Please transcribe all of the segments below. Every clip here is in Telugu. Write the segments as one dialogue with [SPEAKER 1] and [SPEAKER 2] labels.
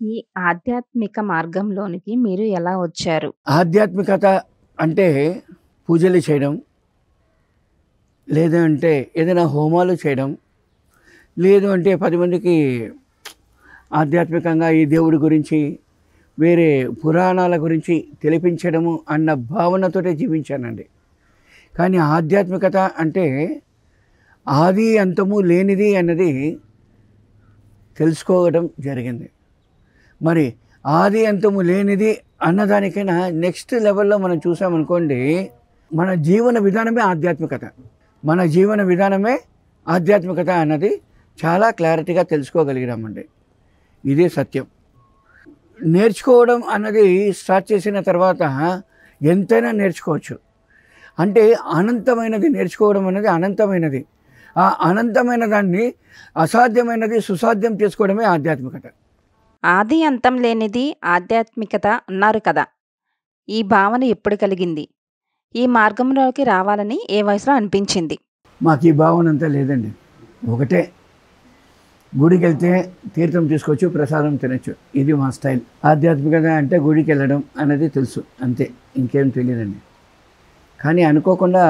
[SPEAKER 1] ఈ ఆధ్యాత్మిక మార్గంలోనికి మీరు ఎలా వచ్చారు?
[SPEAKER 2] ఆధ్యాత్మికత అంటే పూజలు చేయడం, లేదంటే ఏదైనా హోమాలు చేయడం, లేదు అంటే 10 మందికి ఆధ్యాత్మికంగా ఈ దేవుడి గురించి, వేరే పురాణాల గురించి తెలిపించడము అన్న భావనతోటే జీవించానండి. కానీ ఆధ్యాత్మికత అంటే ఆది అంతము లేనిది అన్నది తెలుసుకోవడం జరిగింది. మరి ఆది అంతము లేనిది అన్నదానికైనా నెక్స్ట్ లెవెల్లో మనం చూసామనుకోండి, మన జీవన విధానమే ఆధ్యాత్మికత. మన జీవన విధానమే ఆధ్యాత్మికత అన్నది చాలా క్లారిటీగా తెలుసుకోగలిగినామండి. ఇదే సత్యం. నేర్చుకోవడం అన్నది స్టార్ట్ చేసిన తర్వాత ఎంతైనా నేర్చుకోవచ్చు. అంటే అనంతమైనది నేర్చుకోవడం అనేది అనంతమైనది. ఆ అనంతమైన దాన్ని అసాధ్యమైనది సుసాధ్యం చేసుకోవడమే ఆధ్యాత్మికత.
[SPEAKER 1] ఆది అంతం లేనిది ఆధ్యాత్మికత అన్నారు కదా! ఈ భావన ఎప్పుడు కలిగింది? ఈ మార్గంలోకి రావాలని ఏ వయసులో అనిపించింది?
[SPEAKER 2] మాకు ఈ భావన అంతా లేదండి. ఒకటే, గుడికి వెళ్తే తీర్థం తీసుకోవచ్చు, ప్రసాదం తినచ్చు. ఇది మా స్టైల్. ఆధ్యాత్మికత అంటే గుడికి వెళ్ళడం అనేది తెలుసు, అంతే, ఇంకేం తెలియదండి. కానీ అనుకోకుండా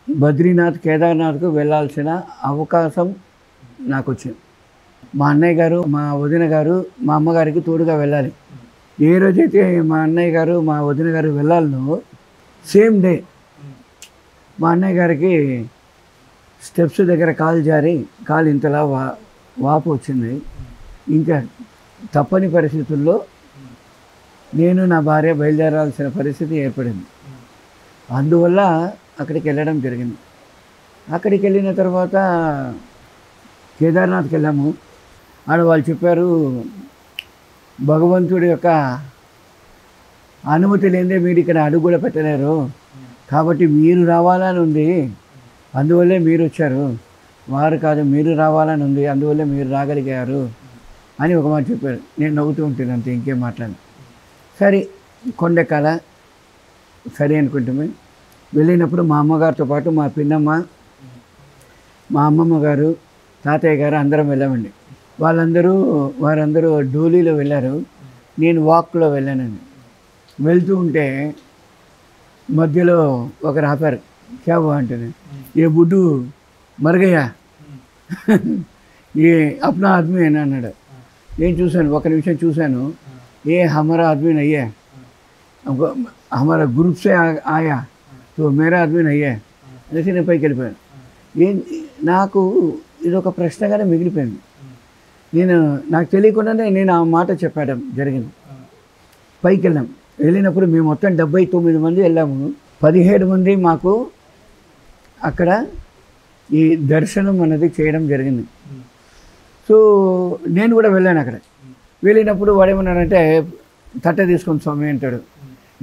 [SPEAKER 2] బద్రీనాథ్, కేదార్నాథ్కు వెళ్ళాల్సిన అవకాశం నాకు వచ్చింది. మా అన్నయ్య గారు, మా వదిన గారు, మా అమ్మగారికి తోడుగా వెళ్ళాలి. ఏ రోజైతే మా అన్నయ్య గారు, మా వదిన గారు వెళ్ళాలనో సేమ్ డే మా అన్నయ్య గారికి స్టెప్స్ దగ్గర కాలు జారి కాలు ఇంతలా వాపు వచ్చింది. ఇంకా తప్పని పరిస్థితుల్లో నేను నా భార్య బయలుదేరాల్సిన పరిస్థితి ఏర్పడింది. అందువల్ల అక్కడికి వెళ్ళడం జరిగింది. అక్కడికి వెళ్ళిన తర్వాత కేదార్నాథ్కి వెళ్ళాము. ఆడ వాళ్ళు చెప్పారు, భగవంతుడి యొక్క అనుమతి లేదే మీరు ఇక్కడ అడుగు కూడా పెట్టలేరు, కాబట్టి మీరు రావాలని ఉంది, అందువల్లే మీరు వచ్చారు, వారు కాదు మీరు రావాలని ఉంది, అందువల్లే మీరు రాగలిగారు అని ఒక మాట చెప్పారు. నేను నవ్వుతూ ఉంటుంది అంతే, ఇంకేం మాట్లాడను. సరే కొండెక్కాల, సరే అనుకుంటామే. వెళ్ళినప్పుడు మా అమ్మగారితో పాటు మా పిన్నమ్మ, మా అమ్మమ్మ గారు, తాతయ్య గారు అందరం వెళ్ళామండి. వారందరూ డోలీలో వెళ్ళారు, నేను వాక్లో వెళ్ళానండి. వెళ్తూ ఉంటే మధ్యలో ఒకరు ఆపారు. క్యా బా అంటేనే, ఏ బుడ్డు మరగయ్యా, ఏ అప్నా ఆద్మీ అని అన్నాడు. నేను చూశాను, ఒక నిమిషం చూశాను. ఏ హమారా ఆద్మీ నయ్యే, హమారా గ్రూప్ సే ఆయా తో మేరా ఆద్మీ నయ్యే అనేసి నేను పైకి వెళ్ళిపోయాను. నాకు ఇది ఒక ప్రశ్నగానే మిగిలిపోయింది. నాకు తెలియకుండానే నేను ఆ మాట చెప్పడం జరిగింది. పైకి వెళ్ళాం. వెళ్ళినప్పుడు మేము మొత్తం 79 మంది వెళ్ళాము. 17 మంది మాకు అక్కడ ఈ దర్శనం అనేది చేయడం జరిగింది. సో నేను కూడా వెళ్ళాను. అక్కడ వెళ్ళినప్పుడు వాడు ఏమన్నాడంటే, తట్ట తీసుకొని స్వామి అంటాడు.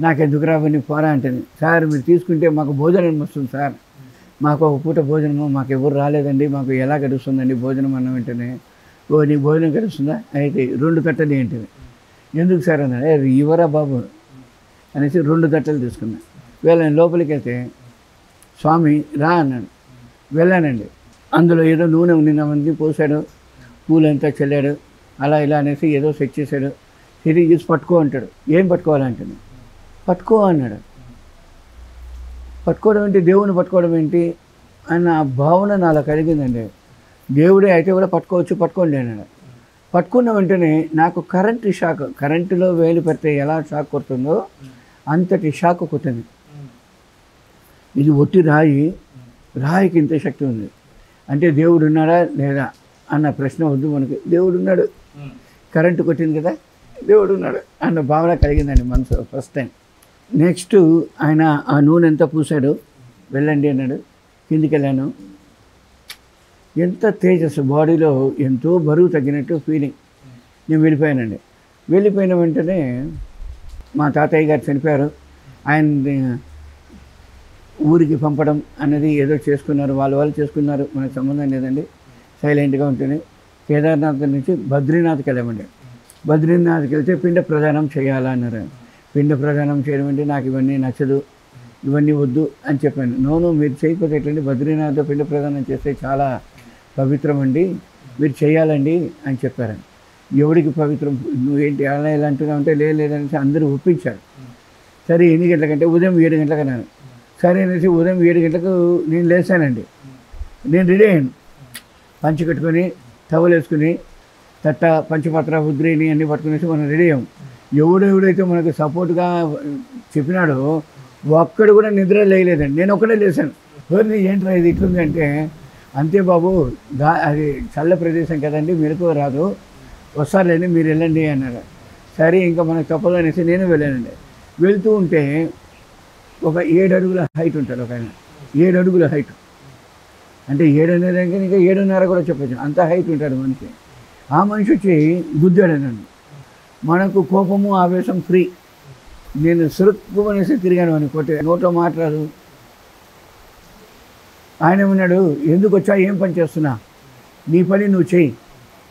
[SPEAKER 2] నాకెందుకు రావని పోరా అంటుంది. సార్ మీరు తీసుకుంటే మాకు భోజనం వస్తుంది సార్, మాకు ఒక పూట భోజనము మాకు ఎవరు రాలేదండి, మాకు ఎలా గడుస్తుందండి భోజనం అన్న వెంటనే. ఓ నీ భోజనం గడుస్తుందా, అయితే 2 తట్టలు ఏంటివి, ఎందుకు సార్ అన్నాడు. ఇవరా బాబు అనేసి 2 తట్టలు తీసుకున్నా. వెళ్ళాను. లోపలికి వెళ్తే స్వామి రా అన్నాడు. వెళ్ళానండి. అందులో ఏదో నూనె నిన్నమంది పోసాడు, పూలంతా చల్లాడు, అలా ఇలా అనేసి ఏదో సెట్ చేశాడు. తిరిగి చూసి పట్టుకో అంటాడు. ఏం పట్టుకోవాలంటే, పట్టుకో అన్నాడు. పట్టుకోవడం ఏంటి, దేవుని పట్టుకోవడం ఏంటి అన్న భావన నాలో కలిగిందండి. దేవుడే అయితే కూడా పట్టుకోవచ్చు, పట్టుకోండి అన్నాడు. పట్టుకున్న వెంటనే నాకు కరెంటులో వేలు పెడితే ఎలా షాక్ కొడుతుందో అంతటి షాక్ కొట్టింది. ఇది ఒట్టి రాయికి ఇంత శక్తి ఉంది అంటే దేవుడు ఉన్నాడా లేదా అన్న ప్రశ్న వద్దు మనకి. దేవుడు ఉన్నాడు, కరెంటు కొట్టింది కదా, దేవుడు ఉన్నాడు అన్న భావన కలిగిందండి మనసు ఫస్ట్ టైం. నెక్స్ట్ ఆయన ఆ నూనె ఎంత పూసాడు, వెళ్ళండి అన్నాడు. కిందికి వెళ్ళాను. ఎంత తేజస్సు, బాడీలో ఎంతో బరువు తగ్గినట్టు ఫీలింగ్. నేను వెళ్ళిపోయానండి. వెళ్ళిపోయిన వెంటనే మా తాతయ్య గారు చనిపోయారు. ఆయన ఊరికి పంపడం అనేది ఏదో చేసుకున్నారు, వాళ్ళు చేసుకున్నారు, మనకు సంబంధం లేదండి, సైలెంట్గా ఉంటుంది. కేదార్నాథ్ నుంచి బద్రీనాథ్కి వెళ్ళామండి. బద్రీనాథ్కి వెళ్తే పిండ ప్రదానం చేయాలన్నారు. పిండ ప్రదానం చేయడం అంటే నాకు ఇవన్నీ నచ్చదు, ఇవన్నీ వద్దు అని చెప్పాను. నోను మీరు చేయకపోతే ఎట్లండి, బద్రీనాథ్ పిండ ప్రదానం చేస్తే చాలా పవిత్రం అండి, మీరు చేయాలండి అని చెప్పారండి. ఎవడికి పవిత్రం, నువ్వేంటి అలా ఇలా అంటున్నావు అంటే లేదనేసి అందరూ ఒప్పించారు. సరే ఎన్ని గంటలకంటే ఉదయం 7 గంటలకు అన్నాను. సరే అనేసి ఉదయం 7 గంటలకు నేను లేచానండి. నేను రెడీ అయ్యాను, పంచి కట్టుకొని టవల్ వేసుకుని తట్ట పంచపత్ర ఉద్రేని అన్నీ పట్టుకునేసి మనం రెడీ అయ్యాం. ఎవడెవడైతే మనకు సపోర్ట్గా చెప్పినాడో ఒక్కడు కూడా నిద్ర లేయలేదండి. నేను ఒక్కడే లేచాను. ఎవరిని ఏంట్రా ఇది ఇట్లుంది అంటే, అంతే బాబు అది చల్ల ప్రదేశం కదండి, మెలకు రాదు, వస్తారులేండి మీరు వెళ్ళండి అన్నారు. సరే ఇంకా మనకు తప్పదు అనేసి నేను వెళ్ళానండి. వెళ్తూ ఉంటే ఒక 7 అడుగుల హైట్ ఉంటాడు ఒక ఆయన, 7 అడుగుల హైట్ అంటే 7 అనేదానికి ఇంకా 7.5 కూడా చెప్పచ్చు, అంత హైట్ ఉంటాడు మనిషి. ఆ మనిషి వచ్చి గుద్దాడు నన్ను. మనకు కోపము ఆవేశం ఫ్రీ. నేను సురుక్కు అనేసి తిరిగాను అని కొట్టే, నోట్లో మాట్లాడు. ఆయన ఏమన్నాడు, ఎందుకు వచ్చా, ఏం పని చేస్తున్నా, నీ పని నువ్వు చెయ్యి,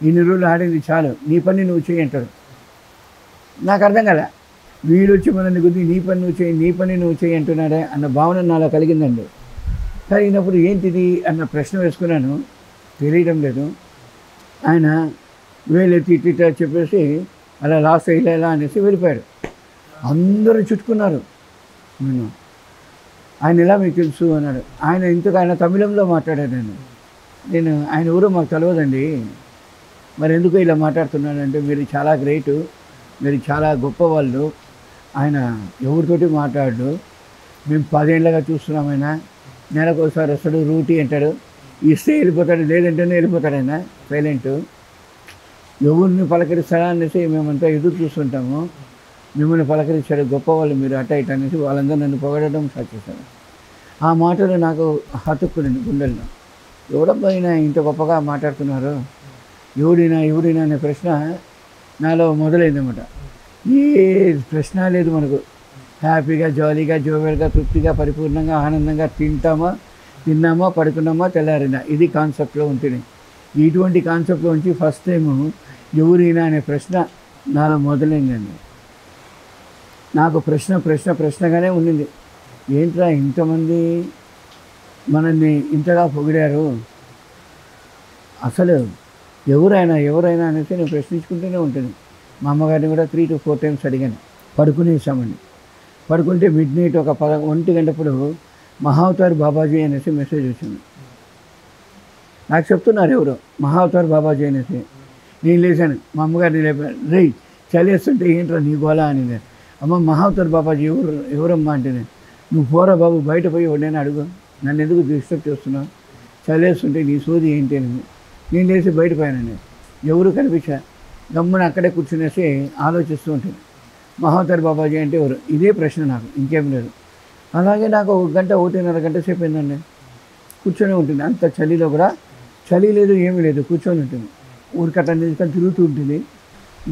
[SPEAKER 2] ఇన్ని రోజులు ఆడింది చాలు, నీ పని నువ్వు చెయ్యి అంటాడు. నాకు అర్థం కదా, వీడు వచ్చి మనల్ని గుద్ది నీ పని నువ్వు చెయ్యి, నీ పని నువ్వు చెయ్యి అంటున్నాడే అన్న భావన నాలో కలిగిందండి. కలిగినప్పుడు ఏంటిది అన్న ప్రశ్న వేసుకున్నాను, తెలియడం లేదు. ఆయన వేలెత్తి ఇట్లా చెప్పేసి అలా లాస్ట్ ఇలా అనేసి వెళ్ళిపోయాడు. అందరూ చుట్టుకున్నారు నేను. ఆయన ఎలా మీకు తెలుసు అన్నాడు. ఆయన తమిళంలో మాట్లాడాడు. నేను ఆయన ఊరో మాకు తెలియదండి, మరి ఎందుకు ఇలా మాట్లాడుతున్నాడంటే, మీరు చాలా గ్రేటు, మీరు చాలా గొప్పవాళ్ళు, ఆయన ఎవరితోటి మాట్లాడు, మేము 10 ఏళ్ళగా చూస్తున్నాం, ఆయన నెలకు ఒకసారి వస్తాడు, రూటీ అంటాడు, ఇస్తే వెళ్ళిపోతాడు, లేదంటేనే వెళ్ళిపోతాడు, ఆయన సైలెంటు, ఎవరిని పలకరిస్తాడా అనేసి మేమంతా ఎదురు చూస్తుంటాము, మిమ్మల్ని పలకరించాడు, గొప్పవాళ్ళు మీరు అట్ట ఇట అనేసి వాళ్ళందరూ నన్ను పొగడడం స్టార్ట్ చేశారు. ఆ మాటలు నాకు హతుక్కునింది గుండెల్లో. ఎవడబ్బైనా ఇంత గొప్పగా మాట్లాడుతున్నారు, ఎవడైనా అనే ప్రశ్న నాలో మొదలైందన్నమాట. ఏ ప్రశ్న లేదు మనకు, హ్యాపీగా జాలీగా జోవెల్గా తృప్తిగా పరిపూర్ణంగా ఆనందంగా తిన్నామా పడుకున్నామా తెల్లారినా, ఇది కాన్సెప్ట్లో ఉంటుంది. ఇటువంటి కాన్సెప్ట్లో నుంచి ఫస్ట్ టైము ఎవరైనా అనే ప్రశ్న నాలో మొదలైందండి. నాకు ప్రశ్నగానే ఉండింది, ఏంట్రా ఇంతమంది మనల్ని ఇంతగా పొగిడారు, అసలు ఎవరైనా అనేసి నేను ప్రశ్నించుకుంటూనే ఉంటుంది. మా అమ్మగారిని కూడా 3 to 4 times అడిగాను. పడుకునేసామండి. పడుకుంటే మిడ్ నైట్ ఒక 1 గంటప్పుడు మహావతార్ బాబాజీ అనేసి మెసేజ్ వచ్చింది. నాకు చెప్తున్నారు ఎవరో మహావతార్ బాబాజీ అనేసి. నేను లేచాను, మా అమ్మగారిని లేపాను, రేయ్ చలేస్తుంటే ఏంట్రా నీ గోలా అని. అమ్మ మహావతార్ బాబాజీ ఎవరమ్మా అంటే, నువ్వు పోరా బాబు బయట పోయి ఎవడైనా అడుగు, నన్ను ఎందుకు డిస్టర్బ్ చేస్తున్నావు, చలేస్తుంటే నీ సోది ఏంటి అని. నేను లేచి బయటపోయానండి. ఎవరు కనిపించా, గమ్మున అక్కడే కూర్చునేసి ఆలోచిస్తూ ఉంటుంది, మహావతార్ బాబాజీ అంటే ఎవరు, ఇదే ప్రశ్న నాకు, ఇంకేం లేదు. అలాగే నాకు 1.5 గంట సేపు అయిందండి కూర్చొని ఉంటుంది. అంత చలిలో కూడా చలి లేదు ఏమీ లేదు, కూర్చొని ఉంటుంది. ఊరికట్ట నిజంగా తిరుగుతూ ఉంటుంది.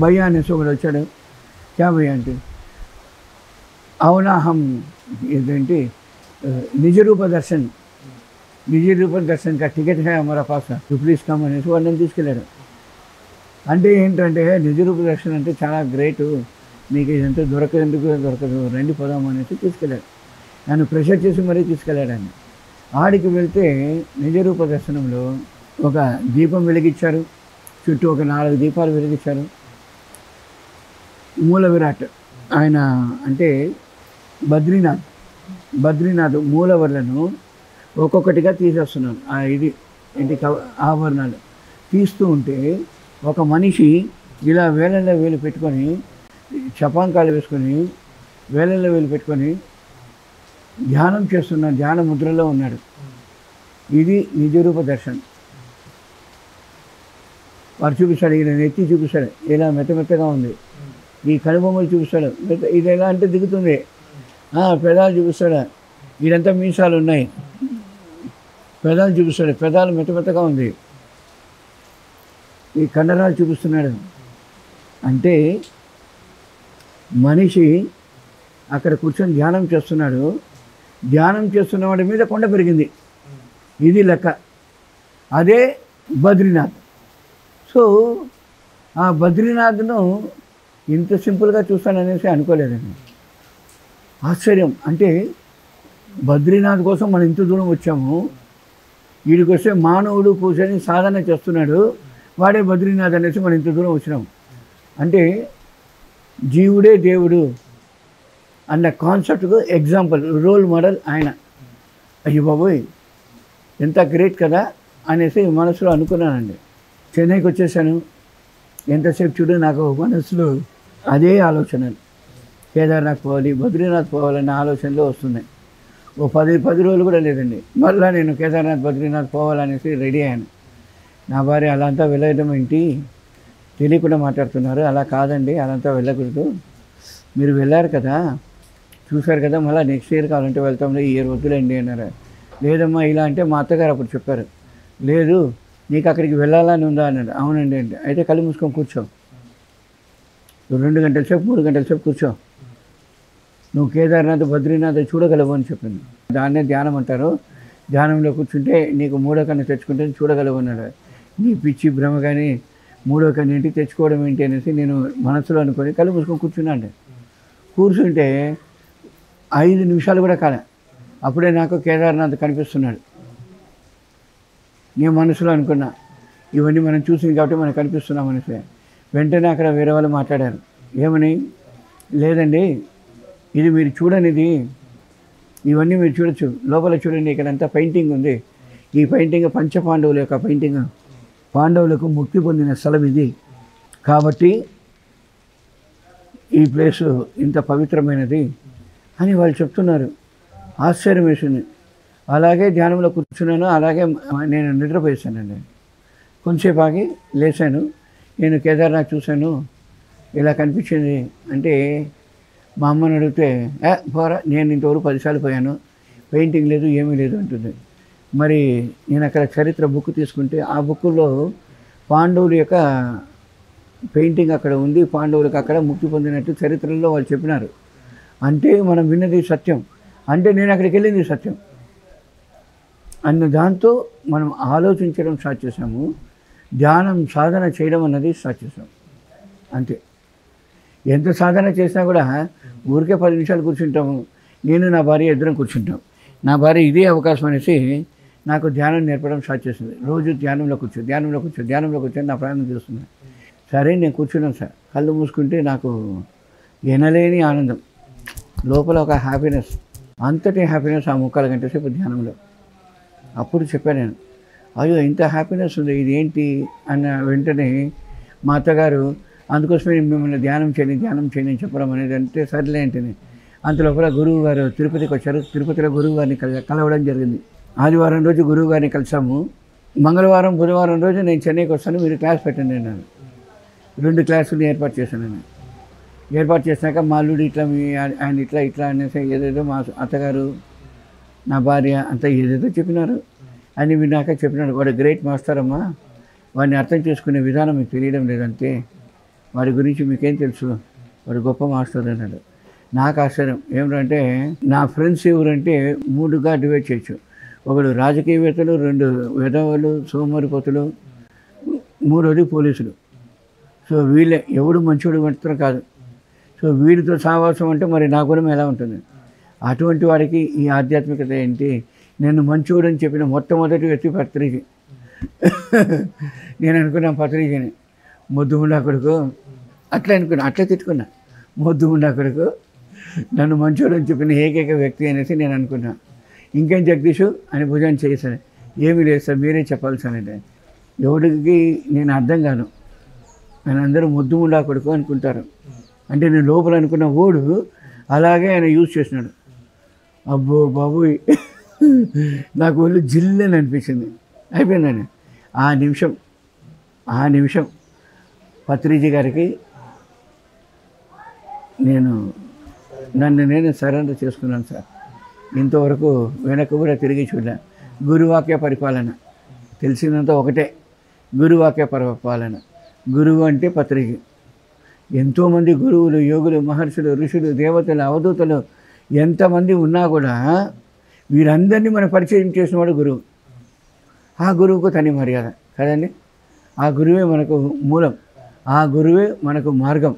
[SPEAKER 2] భయ్యా అనేసి ఒకడు వచ్చాడు, క్యా భయ్యా అంటే, అవునా హం ఏంటంటే నిజ రూప దర్శన్ కా టికెట్ హై హమారా పాస్, ప్లీజ్ కమ్ అనేసి వాళ్ళని తీసుకెళ్ళాడు. అంటే ఏంటంటే నిజ రూప దర్శన్ అంటే చాలా గ్రేటు, మీకు ఇదంతా దొరకదు, రండి పోదాం అనేసి తీసుకెళ్ళాడు. నన్ను ప్రెషర్ చేసి మరీ తీసుకెళ్ళాడు ఆయన. ఆడికి వెళ్తే నిజ రూప దర్శనంలో ఒక దీపం వెలిగించారు, చుట్టూ ఒక 4 దీపాలు వెలిగించారు. మూల విరాట్ ఆయన అంటే బద్రీనాథ్ మూలవర్లను ఒక్కొక్కటిగా తీసేస్తున్నాను. ఏంటి ఆభరణాలు తీస్తూ ఉంటే ఒక మనిషి ఇలా వేలల్లో వేలు పెట్టుకొని, చపాంకాలు వేసుకొని వేలల్లో వేలు పెట్టుకొని ధ్యానం చేస్తున్నాడు, ధ్యాన ముద్రలో ఉన్నాడు. ఇది నిజరూప దర్శనం. వారు చూపిస్తాడు, ఈయన నెత్తి చూపిస్తాడు, ఇలా మెత్తగా ఉంది, ఈ కనుబొమ్మలు చూపిస్తాడు, ఇది ఎలా అంటే దిగుతుంది, పెదాలు చూపిస్తాడు, ఇదంతా మీసాలు ఉన్నాయి, పెదాలు చూపిస్తాడు, పెదాలు మెత్తగా ఉంది, ఈ కండరాలు చూపిస్తున్నాడు. అంటే మనిషి అక్కడ కూర్చొని ధ్యానం చేస్తున్నాడు, ధ్యానం చేస్తున్న వాడి మీద కొండ పెరిగింది, ఇది లెక్క. అదే బద్రీనాథ్. సో ఆ బద్రీనాథ్ను ఇంత సింపుల్గా చూస్తాననేసి అనుకోలేదండి. ఆశ్చర్యం. అంటే బద్రీనాథ్ కోసం మనం ఇంత దూరం వచ్చాము, వీడికి వస్తే మానవుడు కూర్చొని సాధన చేస్తున్నాడు, వాడే బద్రీనాథ్ అనేసి మనం ఇంత దూరం వచ్చినాము. అంటే జీవుడే దేవుడు అన్న కాన్సెప్ట్కు ఎగ్జాంపుల్, రోల్ మోడల్ ఆయన. అయ్యో బాబోయ్ ఎంత గ్రేట్ కదా అనేసి మనసులో అనుకున్నానండి. చెన్నైకి వచ్చేసాను. ఎంతసేపు చూడు నాకు మనసులో అదే ఆలోచనలు, కేదార్నాథ్ పోవాలి, బద్రీనాథ్ పోవాలన్న ఆలోచనలో వస్తున్నాయి. ఓ 10 రోజులు కూడా లేదండి, మళ్ళీ నేను కేదార్నాథ్ బద్రీనాథ్ పోవాలనేసి రెడీ అయ్యాను. నా భార్య అలా అంతా వెళ్ళడం ఏంటి, తెలియకుండా మాట్లాడుతున్నారు, అలా కాదండి, అదంతా వెళ్ళకూడదు, మీరు వెళ్ళారు కదా, చూశారు కదా, మళ్ళీ నెక్స్ట్ ఇయర్ కావాలంటే వెళ్తాంలే, ఈ ఇయర్ వద్దులేండి అన్నారు. లేదమ్మా ఇలా అంటే మా అత్తగారు అప్పుడు చెప్పారు, లేదు నీకు అక్కడికి వెళ్ళాలని ఉందా అన్నాడు. అవునండి అంటే, అయితే కళ్ళు మూసుకొని కూర్చో, 2 గంటల సేపు 3 గంటల సేపు కూర్చో, నువ్వు కేదార్నాథ్ బద్రీనాథ్ చూడగలవు అని చెప్పింది. దాన్నే ధ్యానం అంటారు. ధ్యానంలో కూర్చుంటే నీకు 3వ కన్ను తెచ్చుకుంటే చూడగలవు అన్నాడు. నీ పిచ్చి భ్రమ కానీ 3వ కన్ను ఏంటి, తెచ్చుకోవడం ఏంటి అనేసి నేను మనసులో అనుకొని కళ్ళు మూసుకొని కూర్చున్నాను. కూర్చుంటే 5 నిమిషాలు కూడా కాలే, అప్పుడే నాకు కేదార్నాథ్ కనిపిస్తున్నాడు. నేను మనసులో అనుకున్నా, ఇవన్నీ మనం చూసింది కాబట్టి మనకు కనిపిస్తున్నాం అనేసి. వెంటనే అక్కడ వేరే వాళ్ళు మాట్లాడారు. ఏమని, లేదండి ఇది మీరు చూడనిది, ఇవన్నీ మీరు చూడొచ్చు, లోపల చూడండి ఇక్కడంతా పెయింటింగ్ ఉంది, ఈ పెయింటింగ్ పంచపాండవుల యొక్క పెయింటింగ్, పాండవులకు ముక్తి పొందిన స్థలం ఇది, కాబట్టి ఈ ప్లేసు ఇంత పవిత్రమైనది అని వాళ్ళు చెప్తున్నారు. ఆశ్చర్యం వేసింది. అలాగే ధ్యానంలో కూర్చున్నాను, అలాగే నేను నిద్రపోయేసానండి. కొంచెంసేపు ఆగి లేచాను. నేను కేదార్నాథ్ చూశాను, ఇలా కనిపించింది అంటే మా అమ్మని అడిగితే, పోరా నేను ఇంతవరకు 10 సార్లు పోయాను, పెయింటింగ్ లేదు ఏమీ లేదు అంటుంది. మరి నేను అక్కడ చరిత్ర బుక్ తీసుకుంటే ఆ బుక్లో పాండవుల యొక్క పెయింటింగ్ అక్కడ ఉంది, పాండవులకు అక్కడ ముక్తి పొందినట్టు చరిత్రలో వాళ్ళు చెప్పినారు. అంటే మనం విన్నది సత్యం, అంటే నేను అక్కడికి వెళ్ళింది సత్యం అన్న దాంతో మనం ఆలోచించడం స్టార్ట్ చేసాము. ధ్యానం సాధన చేయడం అన్నది స్టార్ట్ చేసాం. అంతే. ఎంత సాధన చేసినా కూడా ఊరికే 10 నిమిషాలు కూర్చుంటాము. నేను నా భార్య ఇద్దరం కూర్చుంటాం. నా భార్య ఇదే అవకాశం అనేసి నాకు ధ్యానం నేర్పడం స్టార్ట్ చేసింది. రోజు ధ్యానంలో కూర్చో నా ప్రాణం తీస్తుంది. సరే నేను కూర్చున్నాను సార్, కళ్ళు మూసుకుంటే నాకు ఎనలేని ఆనందం, లోపల ఒక హ్యాపీనెస్, అంతటి హ్యాపీనెస్ ఆ 3/4 గంట సేపు ధ్యానంలో. అప్పుడు చెప్పాను నేను, అయ్యో ఇంత హ్యాపీనెస్ ఉంది, ఇది ఏంటి అన్న వెంటనే మా అత్తగారు, అందుకోసమే మిమ్మల్ని ధ్యానం చేయండి అని చెప్పడం అనేది. అంటే సర్లే అంటేనే అంతలోపల గురువు గారు తిరుపతికి వచ్చారు. తిరుపతిలో గురువు గారిని కలవడం జరిగింది. ఆదివారం రోజు గురువు గారిని కలిసాము. మంగళవారం బుధవారం రోజు నేను చెన్నైకి వస్తాను, మీరు క్లాస్ పెట్టండి అన్నాను. 2 క్లాసులు ఏర్పాటు చేశాను నేను. ఏర్పాటు చేసినాక మా అల్లుడు ఇట్లా ఆయన ఇట్లా అనేసి ఏదేదో మా అత్తగారు నా భార్య అంతా ఏదేదో చెప్పినారు. అని విన్నాక చెప్పినాడు, వాడు గ్రేట్ మాస్టర్ అమ్మా, వాడిని అర్థం చేసుకునే విధానం మీకు తెలియడం లేదంటే, వాడి గురించి మీకేం తెలుసు, వాడు గొప్ప మాస్టర్ అన్నాడు. నాకు ఆశ్చర్యం ఏమిటంటే, నా ఫ్రెండ్స్ ఎవరంటే 3గా డివైడ్ చేయొచ్చు. ఒకడు రాజకీయవేత్తలు, 2 విధవలు సోమరిపోతులు, 3వది పోలీసులు. సో వీళ్ళే, ఎవడు మంచోడు మాత్రం కాదు. సో వీడితో సావాసం అంటే మరి నా గుణం ఎలా ఉంటుంది? అటువంటి వాడికి ఈ ఆధ్యాత్మికత ఏంటి? నేను మంచోడని చెప్పిన మొట్టమొదటి వ్యక్తి పత్రిజీ. నేను అనుకున్నా పత్రిజీని మొద్దు ఉండా కొడుకు, అట్లా తిట్టుకున్నా, మొద్దు ఉండా కొడుకు, నన్ను మంచోడని చెప్పిన ఏకైక వ్యక్తి అనేసి నేను అనుకున్నా. ఇంకేం జగదీషు అని భుజాన్ని చేశాను. ఏమీ లేదు సార్, మీరే చెప్పాలి సార్ అంటే. ఎవరికి నేను అర్థం కాను, ఆయన అందరూ మొద్దు ఉండా కొడుకు అనుకుంటారు. అంటే నేను లోపల అనుకున్న ఓడు అలాగే ఆయన యూజ్ చేసినాడు. అబ్బో బాబోయ్, నాకు ఒళ్ళు జిల్లని అనిపించింది. అయిపోయిందని ఆ నిమిషం పత్రిజీ గారికి నన్ను సరెండర్ చేసుకున్నాను సార్. ఇంతవరకు వెనక్కి కూడా తిరిగి చూడలే. గురువాక్య పరిపాలన తెలిసినంత ఒకటే, గురువాక్య పరిపాలన. గురువు అంటే పత్రిజీ. ఎంతోమంది గురువులు, యోగులు, మహర్షులు, ఋషులు, దేవతలు, అవధూతలు ఎంతమంది ఉన్నా కూడా వీరందరినీ మనం పరిచయం చేసినవాడు గురువు. ఆ గురువుకు తని మర్యాద కదండి. ఆ గురువే మనకు మూలం, ఆ గురువే మనకు మార్గం.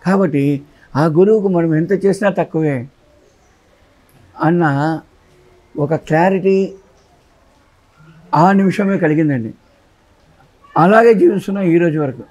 [SPEAKER 2] కాబట్టి ఆ గురువుకు మనం ఎంత చేసినా తక్కువే అన్న ఒక క్లారిటీ ఆ నిమిషమే కలిగిందండి. అలాగే జీవిస్తున్నా ఈరోజు వరకు.